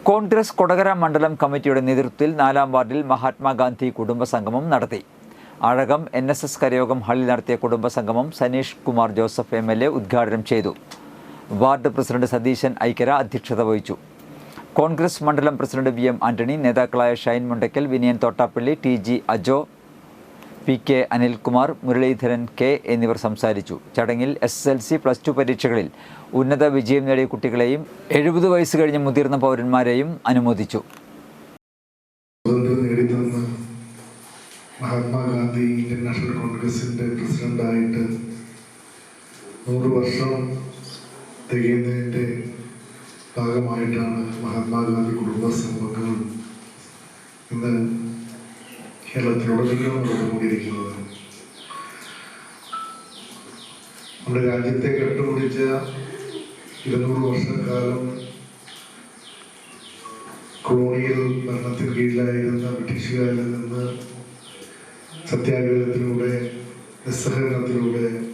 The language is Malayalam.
കോൺഗ്രസ് കൊടകര മണ്ഡലം കമ്മിറ്റിയുടെ നേതൃത്വത്തിൽ 4-ാം വാർഡിൽ മഹാത്മാഗാന്ധി കുടുംബസംഗമം നടത്തി. അഴകം NSS കരയോഗം ഹാളിൽ നടത്തിയ കുടുംബസംഗമം സനീഷ് കുമാർ ജോസഫ് MLA ഉദ്ഘാടനം ചെയ്തു. വാർഡ് പ്രസിഡന്റ് സതീശൻ ഐക്കര അധ്യക്ഷത വഹിച്ചു. കോൺഗ്രസ് മണ്ഡലം പ്രസിഡന്റ് VM ആന്റണി, നേതാക്കളായ Shine Mundakkal, Vinayan Thottappally, TG Ajo, PK Anilkumar, Muraleedharan K എന്നിവർ സംസാരിച്ചു. ചടങ്ങിൽ SSLC, +2 പരീക്ഷകളിൽ ഉന്നത വിജയം നേടിയ കുട്ടികളെയും 70 വയസ്സ് കഴിഞ്ഞ മുതിർന്ന പൗരന്മാരെയും അനുമോദിച്ചു. മഹാത്മാഗാന്ധി ഇന്ത്യൻ നാഷണൽ കോൺഗ്രസിൻ്റെ പ്രസിഡൻ്റായിട്ട് 100 വർഷം തികയുന്നതിൻ്റെ ഭാഗമായിട്ടാണ് മഹാത്മാഗാന്ധി കുടുംബ സംഗമങ്ങൾ ഇന്ന് കേരളത്തിലുടനീളം നടന്നുകൊണ്ടിരിക്കുന്നത്. നമ്മുടെ രാജ്യത്തെ കെട്ടുപിടിച്ച 200 വർഷക്കാലം കൊളോണിയൽ ഭരണത്തിന് കീഴിലായിരുന്ന ബ്രിട്ടീഷുകാരിൽ നിന്ന് സത്യാഗ്രഹത്തിലൂടെ, നിസ്സഹകരണത്തിലൂടെ